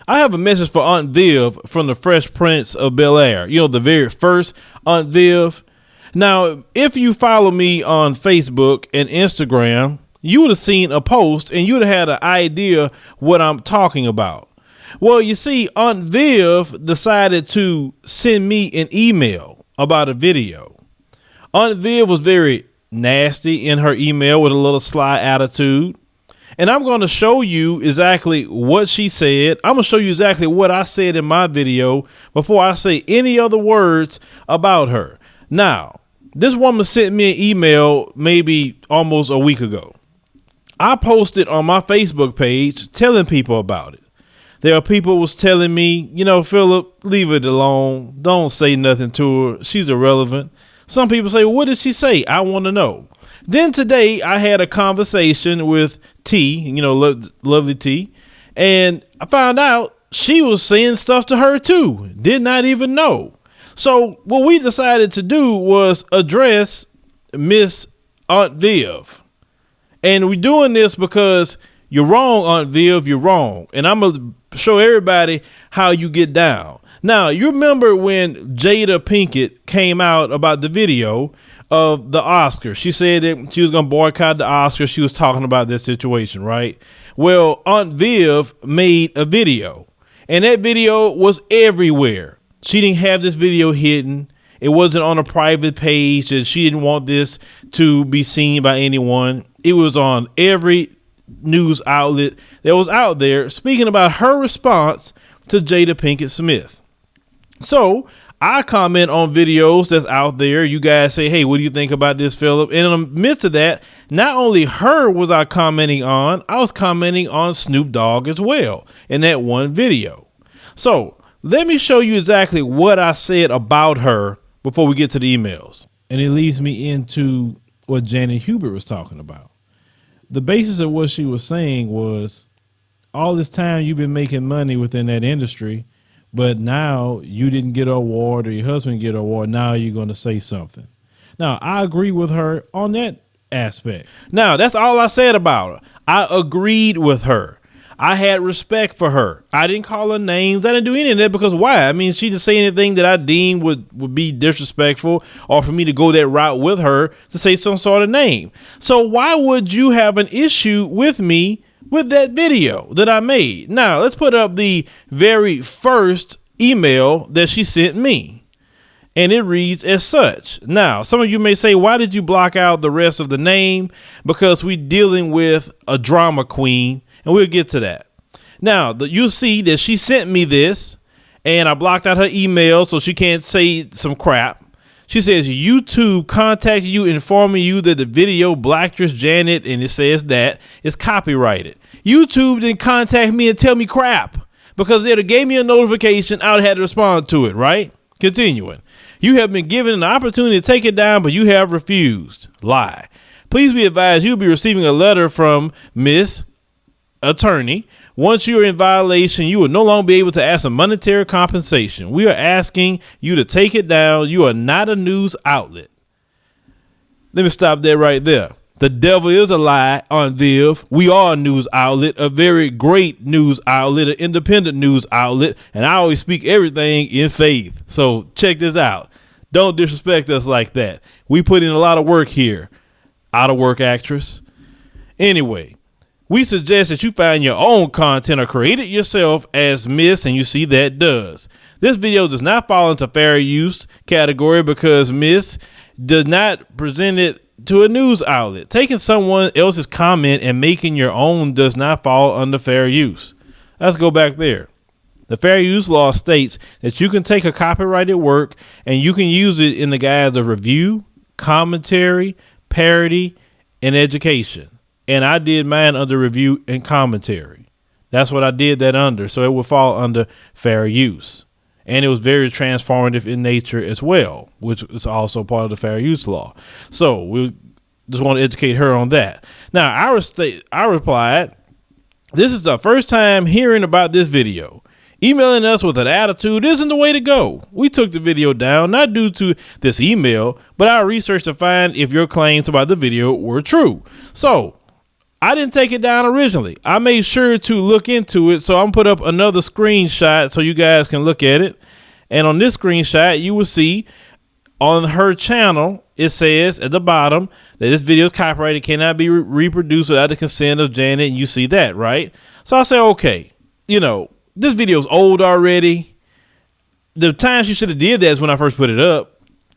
I have a message for Aunt Viv from the Fresh Prince of Bel-Air. You know, the very first Aunt Viv. Now, if you follow me on Facebook and Instagram, you would have seen a post and you would have had an idea what I'm talking about. Well, you see, Aunt Viv decided to send me an email about a video. Aunt Viv was very nasty in her email with a little sly attitude. And I'm going to show you exactly what she said. I'm going to show you exactly what I said in my video before I say any other words about her. Now, this woman sent me an email maybe almost a week ago. I posted on my Facebook page telling people about it. There are people who was telling me, you know, Philip, leave it alone. Don't say nothing to her. She's irrelevant. Some people say, well, what did she say? I want to know. Then today I had a conversation with T, you know, lovely T, and I found out she was saying stuff to her too. Did not even know. So what we decided to do was address Miss Aunt Viv. And we're doing this because you're wrong, Aunt Viv, you're wrong. And I'm going to show everybody how you get down. Now, you remember when Jada Pinkett came out about the video of the Oscars. She said that she was going to boycott the Oscars. She was talking about this situation, right? Well, Aunt Viv made a video, and that video was everywhere. She didn't have this video hidden. It wasn't on a private page, and she didn't want this to be seen by anyone. It was on every news outlet that was out there speaking about her response to Jada Pinkett Smith. So I comment on videos that's out there. You guys say, hey, what do you think about this, Philip? And in the midst of that, not only her was I commenting on, I was commenting on Snoop Dogg as well in that one video. So let me show you exactly what I said about her before we get to the emails. And it leads me into what Janet Hubert was talking about. The basis of what she was saying was, all this time you've been making money within that industry, but now you didn't get an award or your husband get an award. Now you're going to say something. Now, I agree with her on that aspect. Now, that's all I said about her. I agreed with her. I had respect for her. I didn't call her names. I didn't do any of that because why? I mean, she didn't say anything that I deemed would be disrespectful or for me to go that route with her to say some sort of name. So why would you have an issue with me with that video that I made? Now, let's put up the very first email that she sent me. And it reads as such. Now, some of you may say, why did you block out the rest of the name? Because we're dealing with a drama queen, and we'll get to that. Now, you'll see that she sent me this, and I blocked out her email so she can't say some crap. She says, YouTube contacted you informing you that the video Blacktress Janet, and it says that, is copyrighted. YouTube didn't contact me and tell me crap because they'd have gave me a notification. I would have had to respond to it, right? Continuing. You have been given an opportunity to take it down, but you have refused. Lie. Please be advised you'll be receiving a letter from Miss Attorney. Once you are in violation, you will no longer be able to ask for monetary compensation. We are asking you to take it down. You are not a news outlet. Let me stop there right there. The devil is a lie, Aunt Viv. We are a news outlet, a very great news outlet, an independent news outlet, and I always speak everything in faith. So check this out. Don't disrespect us like that. We put in a lot of work here. Out of work actress. Anyway, we suggest that you find your own content or create it yourself as Miss, and you see that does. This video does not fall into fair use category because Miss did not present it to a news outlet. Taking someone else's comment and making your own does not fall under fair use. Let's go back there. The fair use law states that you can take a copyrighted work and you can use it in the guise of review, commentary, parody, and education. And I did mine under review and commentary. That's what I did that under. So it would fall under fair use. And it was very transformative in nature as well, which is also part of the fair use law. So we just want to educate her on that. Now, I replied, this is the first time hearing about this video. Emailing us with an attitude isn't the way to go. We took the video down, not due to this email, but our research to find if your claims about the video were true. So I didn't take it down originally. I made sure to look into it. So I'm put up another screenshot so you guys can look at it. And on this screenshot, you will see on her channel, it says at the bottom that this video is copyrighted, cannot be reproduced without the consent of Janet. And you see that, right? So I say, okay, you know, this video is old already. The time she should have did that is when I first put it up.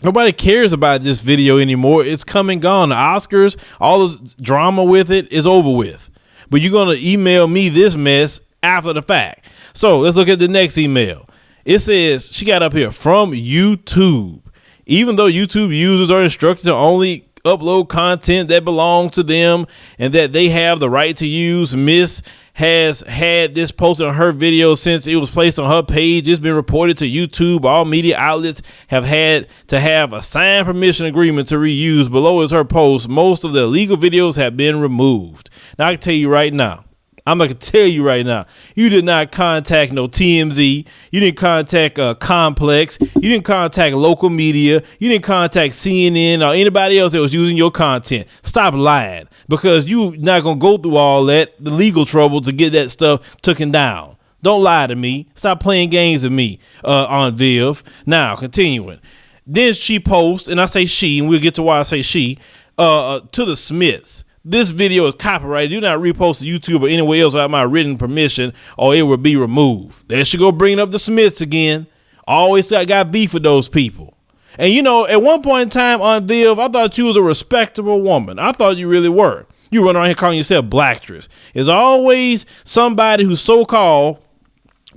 Nobody cares about this video anymore. It's come and gone. The Oscars, all this drama with it is over with. But you're going to email me this mess after the fact. So let's look at the next email. It says she got up here from YouTube. Even though YouTube users are instructed to only upload content that belongs to them and that they have the right to use, Miss has had this posted on her video since it was placed on her page. It's been reported to YouTube. All media outlets have had to have a signed permission agreement to reuse. Below is her post. Most of the illegal videos have been removed. Now I can tell you right now, I'm going to tell you right now, you did not contact no TMZ. You didn't contact Complex. You didn't contact local media. You didn't contact CNN or anybody else that was using your content. Stop lying, because you not going to go through all that, the legal trouble to get that stuff taken down. Don't lie to me. Stop playing games with me on Viv. Now, continuing. Then she posts, and I say she, and we'll get to why I say she, to the Smiths. This video is copyrighted. Do not repost to YouTube or anywhere else without my written permission, or it will be removed. There she go, bringing up the Smiths again. Always got beef with those people. And you know, at one point in time on Viv, I thought you was a respectable woman. I thought you really were. You run around here calling yourself Blacktress. There's always somebody who's so-called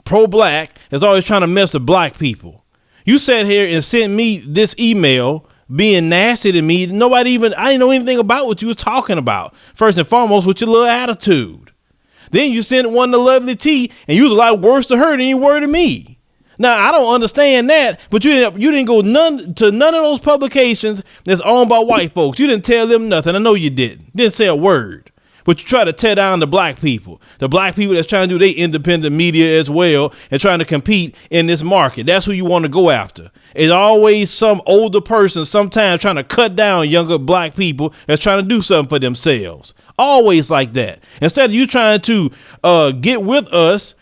pro-black is always trying to mess with black people. You sat here and sent me this email being nasty to me. I didn't know anything about what you were talking about. First and foremost, with your little attitude. Then you sent one to Lovely T, and you was a lot worse to her than you were to me. Now, I don't understand that, but you didn't go to none of those publications that's owned by white folks. You didn't tell them nothing. I know you didn't. Didn't say a word. But you try to tear down the black people that's trying to do their independent media as well and trying to compete in this market. That's who you want to go after. It's always some older person sometimes trying to cut down younger black people that's trying to do something for themselves. Always like that. Instead of you trying to get with us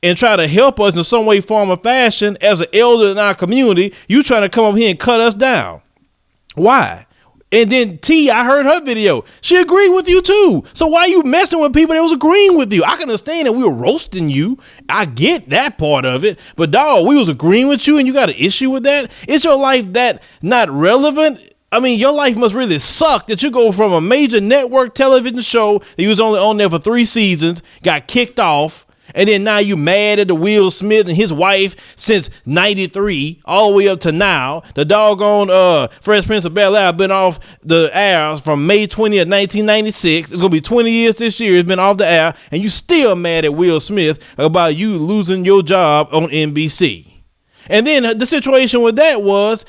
and try to help us in some way, form, or fashion as an elder in our community, you trying to come up here and cut us down. Why? And then T, I heard her video. She agreed with you too. So why are you messing with people that was agreeing with you? I can understand that we were roasting you. I get that part of it. But dog, we was agreeing with you and you got an issue with that? Is your life that not relevant? I mean, your life must really suck that you go from a major network television show that you was only on there for 3 seasons, got kicked off, and then now you mad at the Will Smith and his wife since 93 all the way up to now. The doggone Fresh Prince of Bel-Air been off the air from May 20th, 1996. It's going to be 20 years this year. It's been off the air, and you still mad at Will Smith about you losing your job on NBC. And then the situation with that was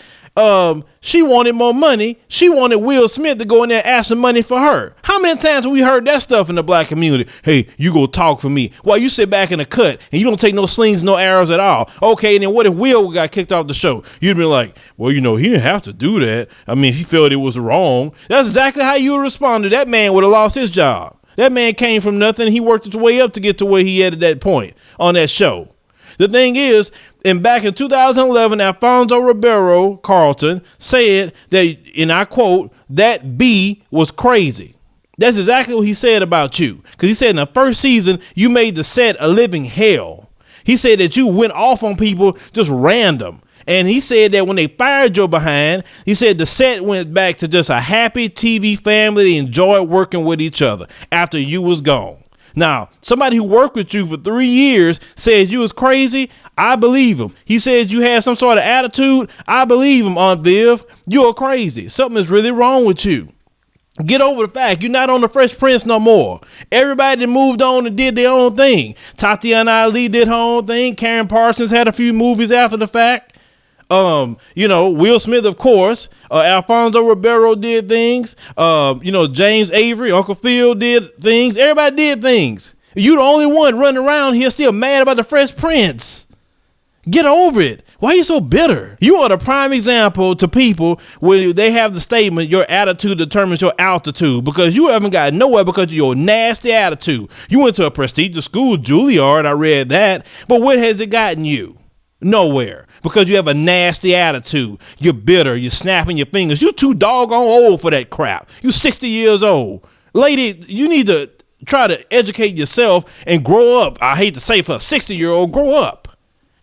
she wanted more money. She wanted Will Smith to go in there and ask some money for her. How many times have we heard that stuff in the black community? Hey, you go talk for me. While you sit back in the cut and you don't take no slings, no arrows at all. Okay, and then what if Will got kicked off the show? You'd be like, well, you know, he didn't have to do that. I mean, if he felt it was wrong. That's exactly how you would respond to that. Man would have lost his job. That man came from nothing. He worked his way up to get to where he had at that point on that show. The thing is, back in 2011, Alfonso Ribeiro Carlton said that, and I quote, that B was crazy. That's exactly what he said about you. Because he said in the first season, you made the set a living hell. He said that you went off on people just random. And he said that when they fired your behind, he said the set went back to just a happy TV family. They enjoyed working with each other after you was gone. Now, somebody who worked with you for 3 years says you was crazy. I believe him. He says you had some sort of attitude. I believe him, Aunt Viv. You're crazy. Something is really wrong with you. Get over the fact you're not on the Fresh Prince no more. Everybody that moved on and did their own thing. Tatiana Ali did her own thing. Karen Parsons had a few movies after the fact. You know, Will Smith, of course, Alfonso Ribeiro did things. You know, James Avery, Uncle Phil did things. Everybody did things. You the only one running around here still mad about the Fresh Prince. Get over it. Why are you so bitter? You are the prime example to people when they have the statement, your attitude determines your altitude, because you haven't got nowhere because of your nasty attitude. You went to a prestigious school, Juilliard, I read that, but what has it gotten you? Nowhere, because you have a nasty attitude. You're bitter. You're snapping your fingers. You're too doggone old for that crap. You're 60 years old. Lady, you need to try to educate yourself and grow up. I hate to say for a 60-year-old, grow up.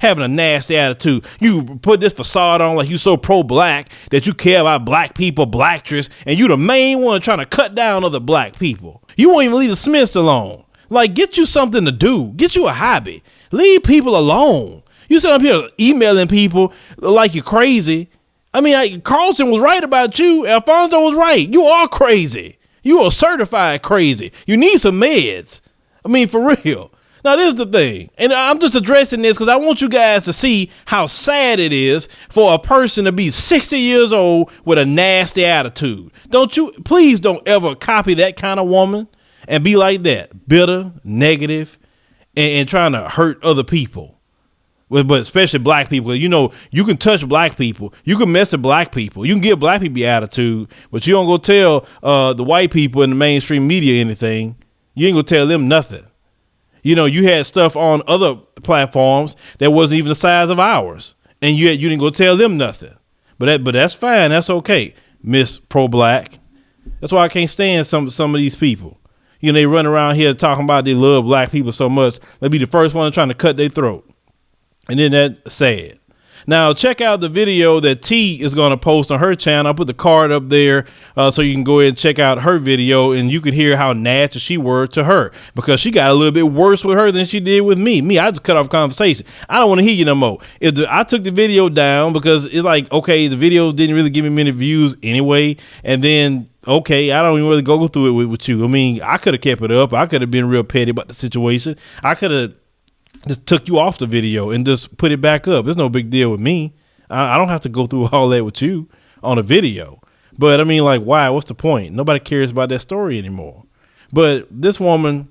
Having a nasty attitude. You put this facade on like you so pro-black that you care about black people, blacktress, and you the main one trying to cut down other black people. You won't even leave the Smiths alone. Like, get you something to do. Get you a hobby. Leave people alone. You sit up here emailing people like you're crazy. I mean, Carlson was right about you. Alfonso was right. You are crazy. You are certified crazy. You need some meds. I mean, for real. Now, this is the thing, and I'm just addressing this because I want you guys to see how sad it is for a person to be 60 years old with a nasty attitude. Please don't ever copy that kind of woman and be like that, bitter, negative, and trying to hurt other people. But especially black people. You know, you can touch black people. You can mess with black people. You can give black people your attitude, but you don't go tell the white people in the mainstream media anything. You ain't gonna tell them nothing. You know, you had stuff on other platforms that wasn't even the size of ours, and you didn't go tell them nothing. But that's fine. That's okay, Miss Pro-Black. That's why I can't stand some of these people. You know, they run around here talking about they love black people so much. They'll be the first one trying to cut their throat. And then that's sad. Now, check out the video that T is going to post on her channel. I'll put the card up there so you can go ahead and check out her video, and you can hear how nasty she were to her, because she got a little bit worse with her than she did with me. I just cut off conversation. I don't want to hear you no more. I took the video down because it's like, okay, the video didn't really give me many views anyway. And then, okay, I don't even really go through it with you. I mean, I could have kept it up. I could have been real petty about the situation. I could have just took you off the video and just put it back up. It's no big deal with me. I don't have to go through all that with you on a video. But I mean, like, why? What's the point? Nobody cares about that story anymore. But this woman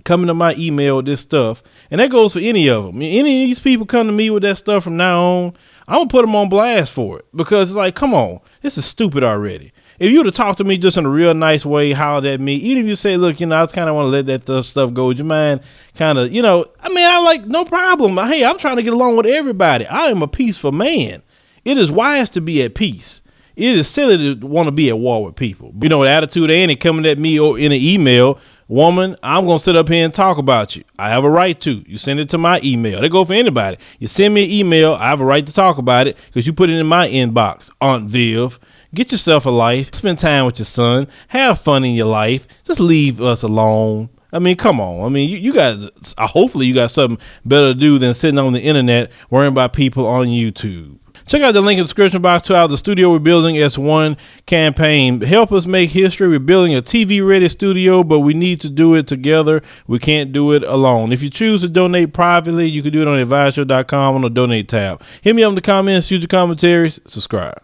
coming to my email with this stuff, and that goes for any of them. I mean, any of these people come to me with that stuff from now on, I'm going to put them on blast for it, because it's like, come on, this is stupid already. If you would have talked to me just in a real nice way, hollered at me, even if you say, look, you know, I just kind of want to let that stuff go. Would you mind kind of, you know, I mean, I like, no problem. Hey, I'm trying to get along with everybody. I am a peaceful man. It is wise to be at peace. It is silly to want to be at war with people. You know, attitude ain't coming at me in an email. Woman, I'm going to sit up here and talk about you. I have a right to. You send it to my email. They go for anybody. You send me an email, I have a right to talk about it because you put it in my inbox. Aunt Viv, get yourself a life. Spend time with your son. Have fun in your life. Just leave us alone. I mean, come on. I mean, you guys, hopefully you got something better to do than sitting on the internet worrying about people on YouTube. Check out the link in the description box to our The Studio We're Building as One campaign. Help us make history. We're building a TV-ready studio, but we need to do it together. We can't do it alone. If you choose to donate privately, you can do it on advisor.com on the donate tab. Hit me up in the comments, use your commentaries, subscribe.